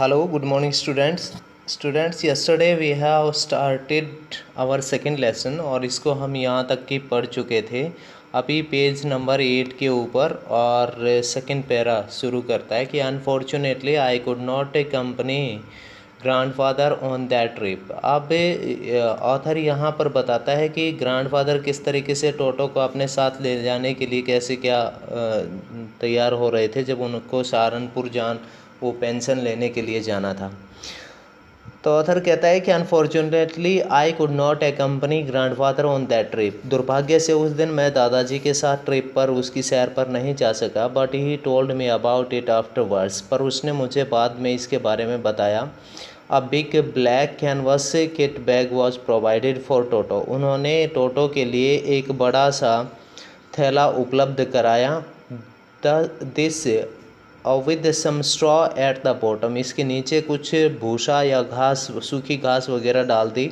Hello, good morning, students. Students, yesterday we have started our second lesson और इसको हम यहाँ तक की पढ़ चुके थे। अभी पेज नंबर 8 के ऊपर और सेकंड पैरा शुरू करता है कि unfortunately I could not accompany grandfather on that trip. अब ऑथर यहाँ पर बताता है कि ग्रैंडफादर किस तरीके से टोटो को अपने साथ ले जाने के लिए कैसे क्या तैयार हो रहे थे जब उनको सहारनपुर वो पेंशन लेने के लिए जाना था। तो ऑथर कहता है कि unfortunately I could not accompany grandfather on that trip. दुर्भाग्य से उस दिन मैं दादाजी के साथ ट्रिप पर उसकी सैर पर नहीं जा सका। But he told me about it afterwards. पर उसने मुझे बाद में इसके बारे में बताया। A big black canvas kit bag was provided for Toto. उन्होंने टोटो के लिए एक बड़ा सा थैला उपलब्ध कराया। This with some straw at the bottom. इसके नीचे कुछ भूसा या घास, सूखी घास वगैरह डाल दी।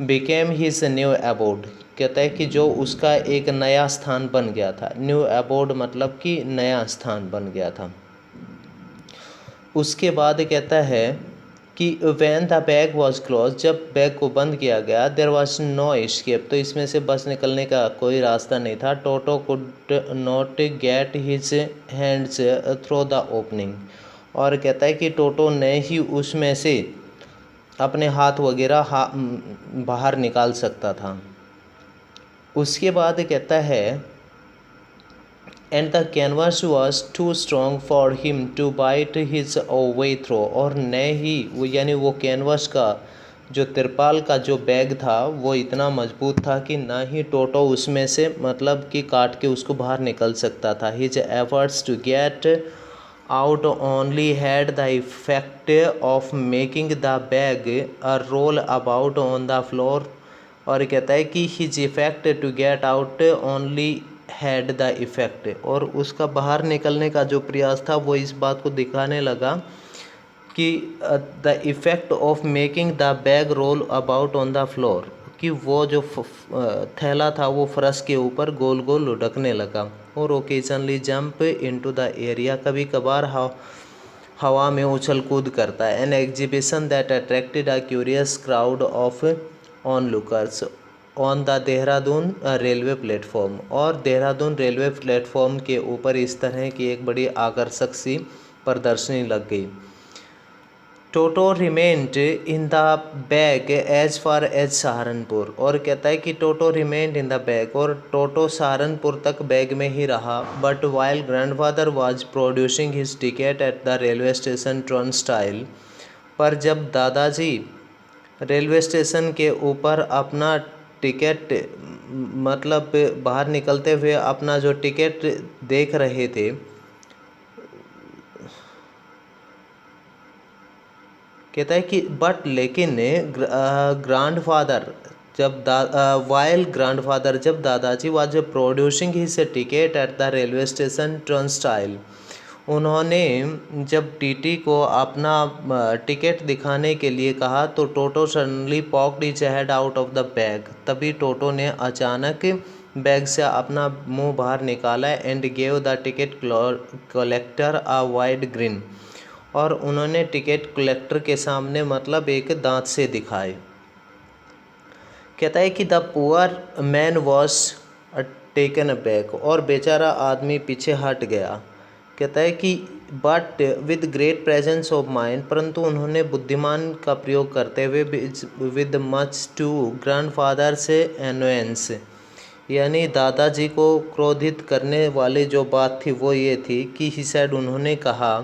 Became his new abode. कहता है कि जो उसका एक नया स्थान बन गया था। न्यू अबोर्ड मतलब कि नया स्थान बन गया था। उसके बाद कहता है कि when the bag was close. जब बैग को बंद किया गया, देर वॉज नो एस्केप। तो इसमें से बस निकलने का कोई रास्ता नहीं था। Toto could not get his hands through the opening. और कहता है कि टोटो ने ही उसमें से अपने हाथ वगैरह बाहर निकाल सकता था। उसके बाद कहता है and the canvas was too strong for him to bite his way through. और न ही वो यानी वो कैनवास का जो तिरपाल का जो बैग था वो इतना मजबूत था कि ना ही टोटो उसमें से मतलब कि काट के उसको बाहर निकल सकता था। His efforts to get out only had the effect of making the bag a roll about on the floor. और कहता है कि his effect to get out only had the effect. और उसका बाहर निकलने का जो प्रयास था वो इस बात को दिखाने लगा कि the effect of making the bag roll about on the floor, कि वो जो थैला था वो फर्श के ऊपर गोल गोल लुढ़कने लगा। और occasionally jump into the area, कभी कभार हवा में उछल कूद करता है। An exhibition that attracted a curious crowd of on lookers on the Dehradun railway platform. और देहरादून रेलवे प्लेटफॉर्म के ऊपर इस तरह की एक बड़ी आकर्षक सी प्रदर्शनी लग गई। Toto remained in the bag as far as Saharanpur. और कहता है कि Toto remained in the bag, और टोटो सहारनपुर तक बैग में ही रहा। But while grandfather was producing his ticket at the railway station turnstile. पर जब दादाजी रेलवे स्टेशन के ऊपर अपना टिकट मतलब बाहर निकलते हुए अपना जो टिकट देख रहे थे, कहता है कि बट लेकिन ग्रैंडफादर जब वाइल ग्रैंडफादर जब दादाजी was producing his ticket at the railway station turnstile, उन्होंने जब टीटी को अपना टिकट दिखाने के लिए कहा तो Toto suddenly poked his head out of the bag. तभी टोटो ने अचानक बैग से अपना मुंह बाहर निकाला and gave the ticket collector a wide green. और उन्होंने टिकट कलेक्टर के सामने मतलब एक दांत से दिखाए। कहता है कि the poor man was taken back. और बेचारा आदमी पीछे हट गया। कहता है कि but with great presence of mind, परंतु उन्होंने बुद्धिमान का प्रयोग करते हुए विद मच टू ग्रैंडफादर से एनोयंस, यानी दादाजी को क्रोधित करने वाली जो बात थी वो ये थी कि ही सेड, उन्होंने कहा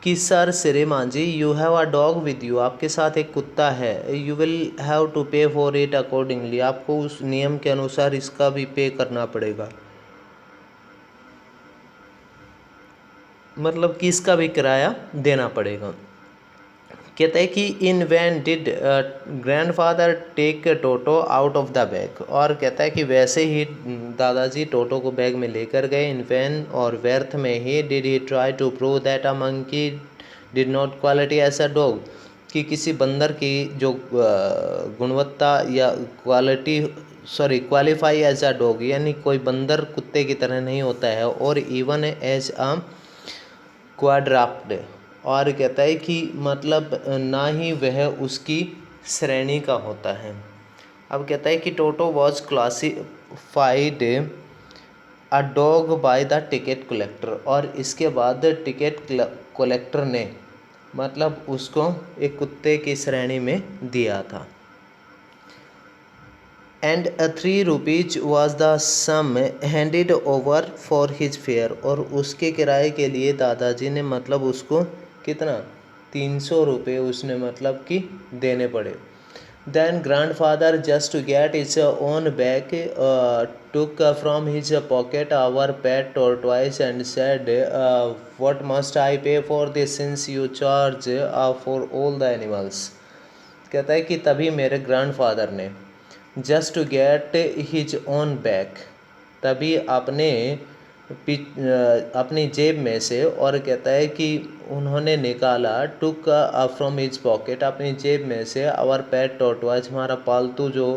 कि सर श्रीमान जी, you have a dog with you, आपके साथ एक कुत्ता है। You will have to pay for it accordingly, आपको उस नियम के अनुसार इसका भी पे करना पड़ेगा, मतलब कि इसका भी किराया देना पड़ेगा। कहता है कि in van did grandfather take Toto out of the bag. और कहता है कि वैसे ही दादाजी टोटो को बैग में लेकर गए। इन वैन और व्यर्थ में ही did he try to prove that a monkey did not quality as a dog, कि किसी बंदर की जो गुणवत्ता या क्वालिफाई एज अ डॉग, यानी कोई बंदर कुत्ते की तरह नहीं होता है। और इवन एज अ क्वाड्रप्ड, और कहता है कि मतलब ना ही वह उसकी श्रेणी का होता है। अब कहता है कि Toto was classified a dog by the ticket collector, और इसके बाद टिकट कलेक्टर ने मतलब उसको एक कुत्ते की श्रेणी में दिया था। And 3 rupees was the sum handed over for his fare, और उसके किराए के लिए दादाजी ने मतलब उसको कितना 300 रुपये उसने मतलब कि देने पड़े। Then grandfather, just to get his own back, took from his pocket our pet tortoise and said, "What must I pay for this since you charge for all the animals?" कहता है कि तभी मेरे ग्रैंडफादर ने just to get his own back, तभी अपनी जेब में से, और कहता है कि उन्होंने निकाला टुक फ्रॉम हिज पॉकेट, अपनी जेब में से, आवर पेट टॉर्टोइज, हमारा पालतू जो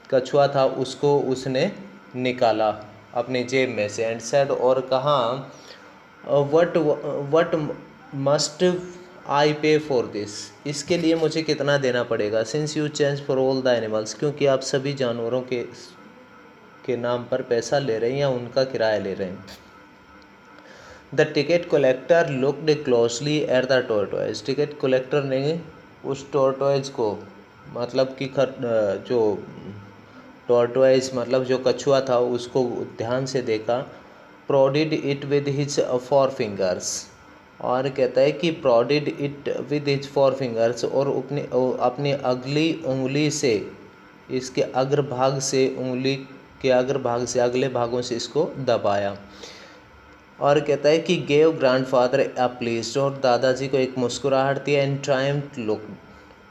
कछुआ था उसको उसने निकाला अपनी जेब में से। एंड सेड, और कहा, वट मस्ट आई पे फॉर दिस, इसके लिए मुझे कितना देना पड़ेगा। Since you change for all the animals, क्योंकि आप सभी जानवरों के नाम पर पैसा ले रहे हैं या उनका किराया ले रहे हैं। The ticket collector looked closely at the tortoise, ticket collector ने उस टॉर्टोइज को मतलब कि जो टॉर्टोइज मतलब जो कछुआ था उसको ध्यान से देखा। प्रोडिड इट विद हिज 4 फिंगर्स, और कहता है कि प्रोडिड इट विद हिज 4 फिंगर्स, और अपनी अगली उंगली से, इसके अग्रभाग से, उंगली के अग्रभाग से अगले भागों से इसको दबाया। और कहता है कि गेव ग्रैंडफादर अ प्लीज्ड, और दादाजी को एक मुस्कुराहट दिया। एंड ट्रायम्फ्ड लुक,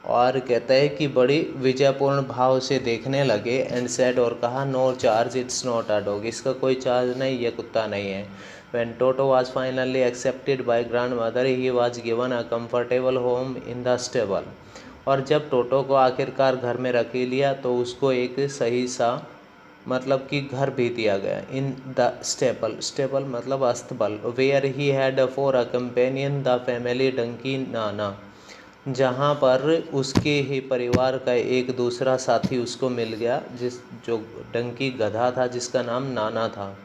और कहता है कि बड़ी विजयपूर्ण भाव से देखने लगे। एंड सेड, और कहा, no charge, it's not a dog, इसका कोई चार्ज नहीं, ये कुत्ता नहीं है। When Toto was finally accepted by grandmother, he was given a comfortable home in the stable, और जब टोटो को आखिरकार घर में रख लिया तो उसको एक सही सा मतलब कि घर भी दिया गया। इन द स्टेबल, स्टेबल मतलब अस्तबल, where he had for a companion the family donkey Nana, जहाँ पर उसके ही परिवार का एक दूसरा साथी उसको मिल गया, जो डंकी गधा था जिसका नाम नाना था।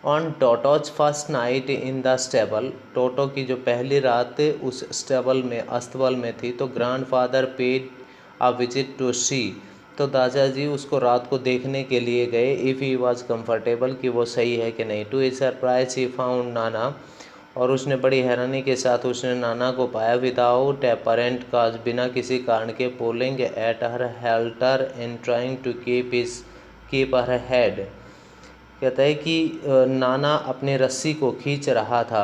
On Toto's first night in the stable, Toto की जो पहली रात उस स्टेबल में अस्तबल में थी, तो grandfather paid a visit to see, तो दादाजी उसको रात को देखने के लिए गए। इफ़ ही वॉज कम्फर्टेबल, कि वो सही है कि नहीं। To his surprise he found Nana, और उसने बड़ी हैरानी के साथ उसने नाना को पाया। विदाउट एपरेंट काज, बिना किसी कारण के। Pulling at her halter and trying to keep her head, कहता है कि नाना अपने रस्सी को खींच रहा था,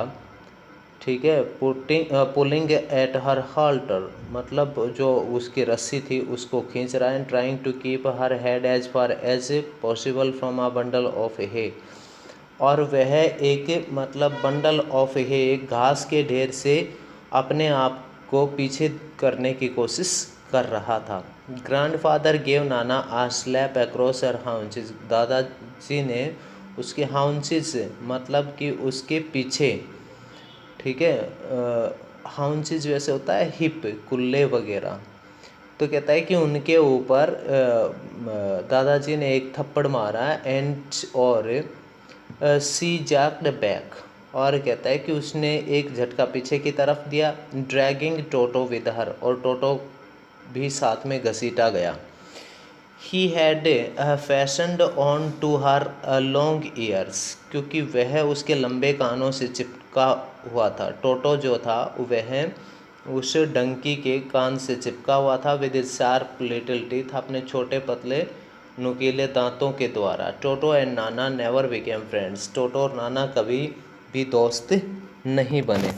ठीक है। पुलिंग एट हर हाल्टर मतलब जो उसकी रस्सी थी उसको खींच रहा है। Trying to keep her head as far as possible from a bundle of hay, और वह एक मतलब बंडल ऑफ हे, एक घास के ढेर से अपने आप को पीछे करने की कोशिश कर रहा था। ग्रैंडफादर गेव नाना आ स्लैप अक्रॉस हर हाउंचेस, दादाजी ने उसके हाउंचेस मतलब कि उसके पीछे, ठीक है, हाउंचेस वैसे होता है हिप, कुल्ले वगैरह, तो कहता है कि उनके ऊपर दादाजी ने एक थप्पड़ मारा। एंड और सी जैक्ड बैक, और कहता है कि उसने एक झटका पीछे की तरफ दिया। ड्रैगिंग टोटो विद हर, और टोटो भी साथ में घसीटा गया। He had fastened on to her long ears, क्योंकि वह उसके लंबे कानों से चिपका हुआ था। टोटो जो था वह उस डंकी के कान से चिपका हुआ था। विद शार्प लिटिल टीथ, अपने छोटे पतले नुकीले दांतों के द्वारा। टोटो and Nana never became friends, टोटो और नाना कभी भी दोस्त नहीं बने।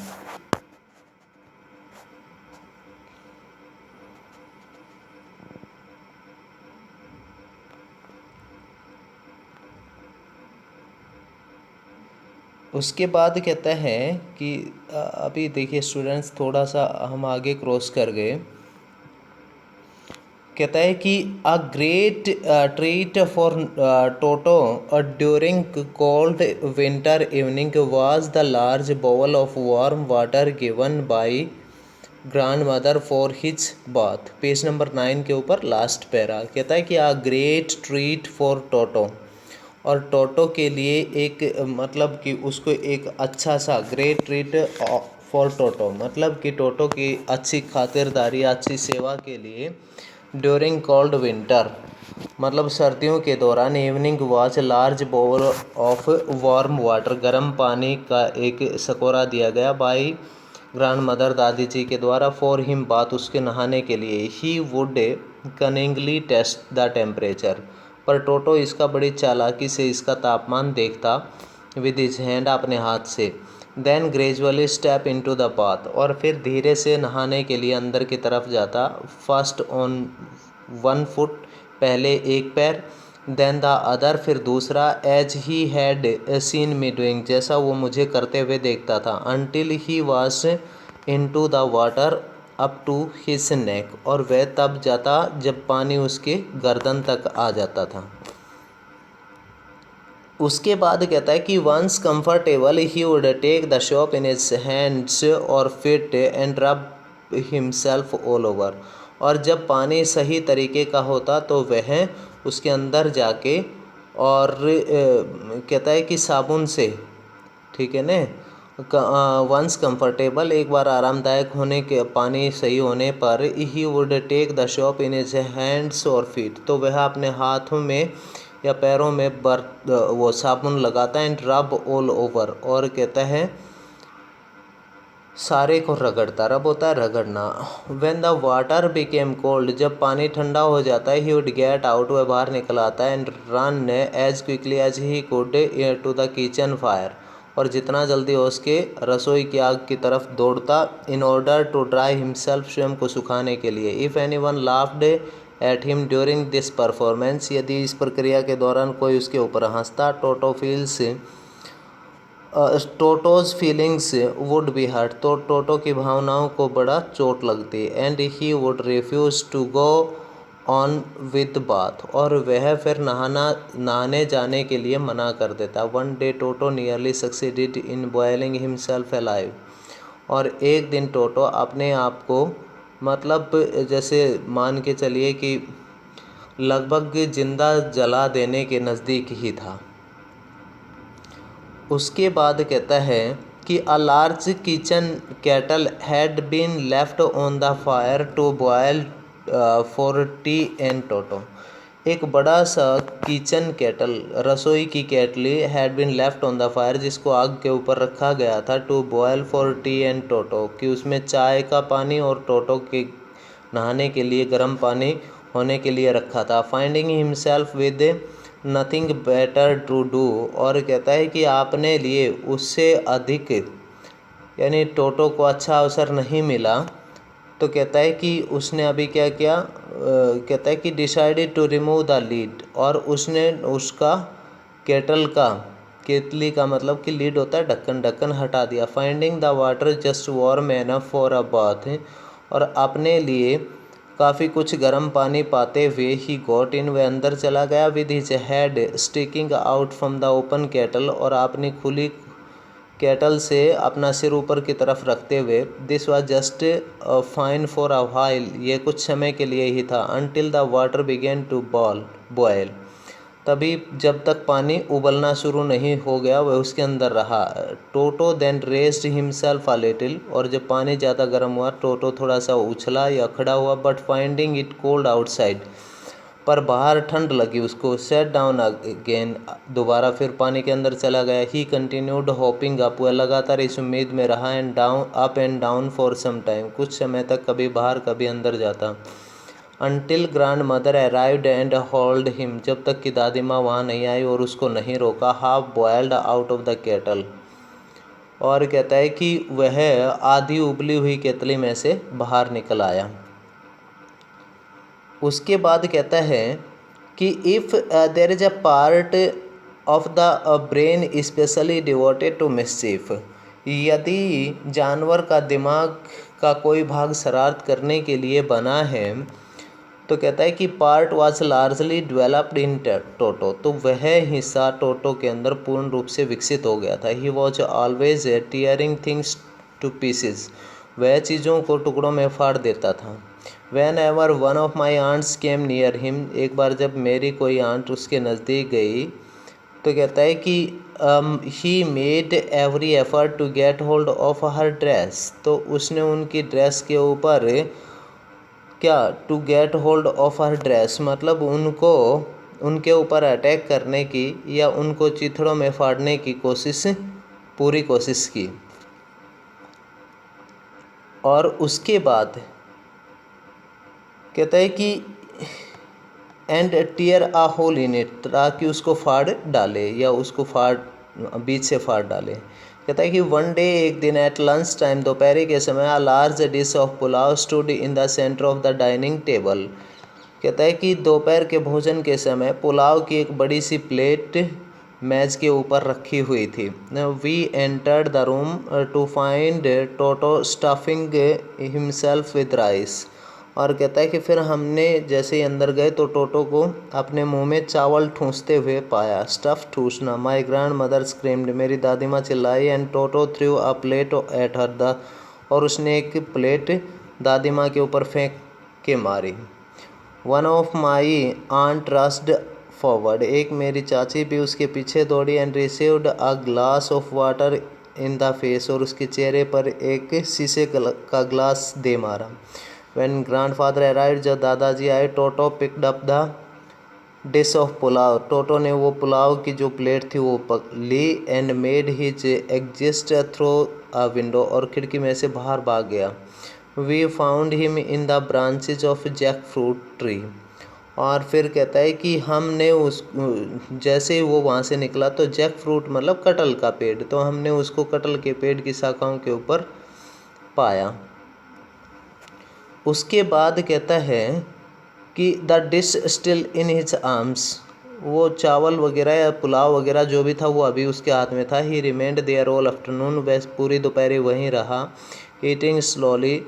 उसके बाद कहता है कि अभी देखिए स्टूडेंट्स, थोड़ा सा हम आगे क्रॉस कर गए। कहता है कि a great treat for Toto during cold winter evening was the large bowl of warm water given by grand mother for his bath. Page number 9 के ऊपर लास्ट पैरा कहता है कि a great treat for Toto, और Toto के लिए एक मतलब कि उसको एक अच्छा सा ग्रेट ट्रीट फॉर टोटो मतलब कि टोटो की अच्छी खातिरदारी अच्छी सेवा के लिए ड्यूरिंग कोल्ड विंटर मतलब सर्दियों के दौरान evening was large bowl of warm water गर्म पानी का एक सकोरा दिया गया बाई ग्रैंड मदर दादी जी के द्वारा फॉर हिम बात उसके नहाने के लिए। He would cunningly test the temperature, पर टोटो इसका बड़ी चालाकी से इसका तापमान देखता विद हिज हैंड अपने हाथ से। Then gradually step into the bath, और फिर धीरे से नहाने के लिए अंदर की तरफ जाता। फर्स्ट ऑन वन फुट पहले एक पैर, देन द अदर फिर दूसरा, as he had seen me doing जैसा वो मुझे करते हुए देखता था। Until he was into the water up to his neck, और वह तब जाता जब पानी उसके गर्दन तक आ जाता था। उसके बाद कहता है कि once comfortable he would take the soap in his hands और fit and rub himself all over, और जब पानी सही तरीके का होता तो वह उसके अंदर जाके और कहता है कि साबुन से, ठीक है ना, वंस कंफर्टेबल एक बार आरामदायक होने के पानी सही होने पर he would take the soap in his hands और फीट, तो वह अपने हाथों में या पैरों में वो साबुन लगाता है। एंड रब ऑल ओवर, और कहता है सारे को रगड़ता। रब होता है रगड़ना। When the water became cold, जब पानी ठंडा हो जाता है, ही वुड गेट आउट, वह बाहर निकल आता है। And run as quickly as he could to the kitchen fire, और जितना जल्दी हो सके रसोई की आग की तरफ दौड़ता। In order to dry himself, स्वयं को सुखाने के लिए। If any one laughed at him during this performance, यदि इस प्रक्रिया के दौरान कोई उसके ऊपर हंसता, Toto's feelings would be hurt, तो टोटो की भावनाओं को बड़ा चोट लगती। And he would refuse to go on with bath, और वह फिर नहाने जाने के लिए मना कर देता। One day toto nearly succeeded in boiling himself alive, और एक दिन टोटो अपने आप को मतलब जैसे मान के चलिए कि लगभग जिंदा जला देने के नज़दीक ही था। उसके बाद कहता है कि a large kitchen kettle had been left on the fire to boil for tea and Toto. एक बड़ा सा किचन केटल रसोई की केटली had been left on the fire, जिसको आग के ऊपर रखा गया था, to boil for tea and Toto, कि उसमें चाय का पानी और टोटो के नहाने के लिए गर्म पानी होने के लिए रखा था। Finding himself with nothing better to do, और कहता है कि आपने लिए उससे अधिक यानी टोटो को अच्छा अवसर नहीं मिला, तो कहता है कि उसने अभी क्या किया, कहता है कि decided to remove the lid, और उसने उसका केतली का मतलब कि लीड होता है ढक्कन, ढक्कन हटा दिया। Finding the water just warm enough for a bath, और अपने लिए काफ़ी कुछ गर्म पानी पाते हुए ही गॉट इन, वह अंदर चला गया। With his head sticking out from the open kettle, और अपनी खुली केटल से अपना सिर ऊपर की तरफ रखते हुए। This was just fine for a while, ये कुछ समय के लिए ही था। Until the water began to boil, तभी जब तक पानी उबलना शुरू नहीं हो गया वह उसके अंदर रहा। Toto then raised himself a little, और जब पानी ज़्यादा गर्म हुआ टोटो थोड़ा सा उछला या खड़ा हुआ। But finding it cold outside, पर बाहर ठंड लगी उसको। सेट डाउन अगेन, दोबारा फिर पानी के अंदर चला गया। ही कंटिन्यूड होपिंग अप, वह लगातार इस उम्मीद में रहा। And down up and down for some time, कुछ समय तक कभी बाहर कभी अंदर जाता। Until grand mother arrived and hauled him, जब तक कि दादी माँ वहाँ नहीं आई और उसको नहीं रोका। Half boiled out of the kettle, और कहता है कि वह आधी उबली हुई केतली में से बाहर निकल आया। उसके बाद कहता है कि if there is a part of the brain specially devoted to mischief, यदि जानवर का दिमाग का कोई भाग शरारत करने के लिए बना है, तो कहता है कि part was largely developed in Toto, तो वह हिस्सा टोटो के अंदर पूर्ण रूप से विकसित हो गया था। He was always tearing things to pieces, वह चीज़ों को टुकड़ों में फाड़ देता था। Whenever one of my aunts came near him, एक बार जब मेरी कोई आंट उसके नज़दीक गई तो कहता है कि he made every effort to get hold of her dress, तो उसने उनकी ड्रेस के ऊपर क्या, to get hold of her dress मतलब उनको उनके ऊपर अटैक करने की या उनको चिथड़ों में फाड़ने की पूरी कोशिश की। और उसके बाद कहता है कि and tear a hole in it, ताकि उसको फाड़ डाले या उसको बीच से फाड़ डाले। कहता है कि वन डे, एक दिन, एट लंच टाइम, दोपहर के समय, a large dish of pulao stood in the centre of the dining table. कहता है कि दोपहर के भोजन के समय पुलाव की एक बड़ी सी प्लेट मेज के ऊपर रखी हुई थी। We entered the room to find Toto stuffing himself with rice. और कहता है कि फिर हमने जैसे ही अंदर गए तो टोटो को अपने मुंह में चावल ठूंसते हुए पाया। स्टफ ठूसना, माई ग्रैंड मदर स्क्रीम्ड, मेरी दादी माँ चिल्लाई। And Toto threw a plate at her the, और उसने एक प्लेट दादी माँ के ऊपर फेंक के मारी। One of my aunt rushed forward, एक मेरी चाची भी उसके पीछे दौड़ी। And received a glass of water in the face, और उसके चेहरे पर एक शीशे का ग्लास दे मारा। व्हेन ग्रैंडफादर अराइव्ड, जब दादाजी आए, Toto picked up the dish of pulao, Toto ने वो पुलाव की जो प्लेट थी वो ली। And made his exit through a window, और खिड़की में से बाहर भाग गया। We found him in the branches of jackfruit tree, और फिर कहता है कि हमने जैसे ही वो वहाँ से निकला तो जैक फ्रूट मतलब कटहल का पेड़, तो हमने उसको कटहल के पेड़ की शाखाओं के ऊपर पाया। उसके बाद कहता है कि the dish still in his arms, वो चावल वगैरह या पुलाव वगैरह जो भी था वो अभी उसके हाथ में था। He remained there all afternoon, वह पूरी दोपहर वहीं रहा। Eating slowly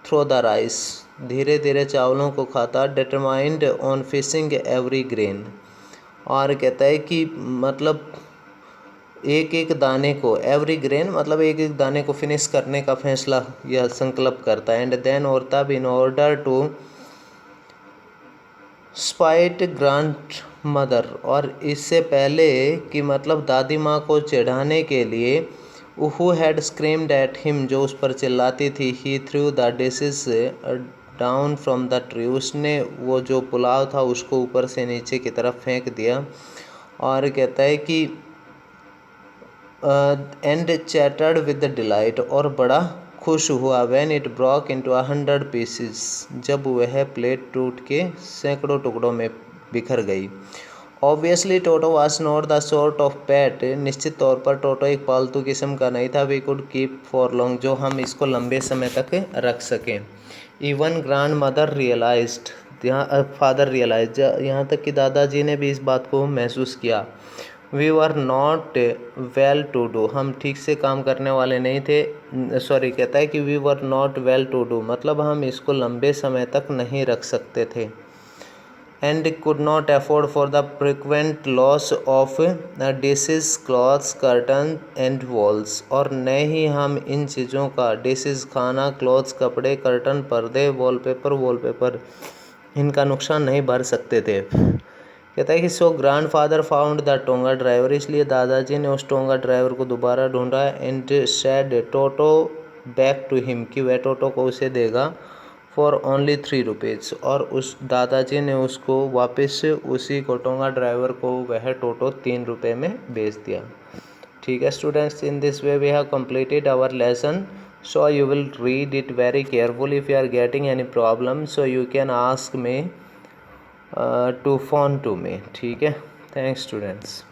through the rice, धीरे धीरे चावलों को खाता। Determined on finishing every grain, और कहता है कि मतलब एक एक दाने को, एवरी ग्रेन मतलब एक एक दाने को फिनिश करने का फैसला या संकल्प करता है। एंड देन, और तब, in order to spite grand mother, और इससे पहले कि मतलब दादी माँ को चिढ़ाने के लिए, who had screamed at him, जो उस पर चिल्लाती थी। He threw the dishes down from the tree, उसने वो जो पुलाव था उसको ऊपर से नीचे की तरफ फेंक दिया। और कहता है कि एंड चैटर्ड विद डिलाइट, और बड़ा खुश हुआ। When it broke into 100 pieces, जब वह प्लेट टूट के सैकड़ों टुकड़ों में बिखर गई। Obviously Toto was not the sort of pet, निश्चित तौर पर टोटो एक पालतू किस्म का नहीं था। We could keep for long, जो हम इसको लंबे समय तक रख सकें। Even grand mother realised, father realise, यहाँ तक कि दादाजी ने भी इस बात को महसूस किया। We were not well to do, हम ठीक से काम करने वाले नहीं थे। सॉरी, कहता है कि we were not well to do मतलब हम इसको लंबे समय तक नहीं रख सकते थे। And could not afford for the frequent loss of dishes, clothes, curtain and walls, और न ही हम इन चीज़ों का, डिशेज खाना, क्लॉथ्स कपड़े, कर्टन पर्दे, वॉलपेपर इनका नुकसान नहीं भर सकते थे। कहता है कि so grandfather found the tonga driver, इसलिए दादाजी ने उस टोंगा ड्राइवर को दोबारा ढूंढा। And said Toto back to him, कि वह टोटो को उसे देगा फॉर ओनली 3 रुपीज़, और उस दादाजी ने उसको वापस उसी को, टोंगा ड्राइवर को, वह टोटो 3 रुपये में बेच दिया। ठीक है students, in this way we have completed our lesson. So you will read it very carefully. If you are getting any problem, so you can ask me to phone to me. ठीक है, thanks students.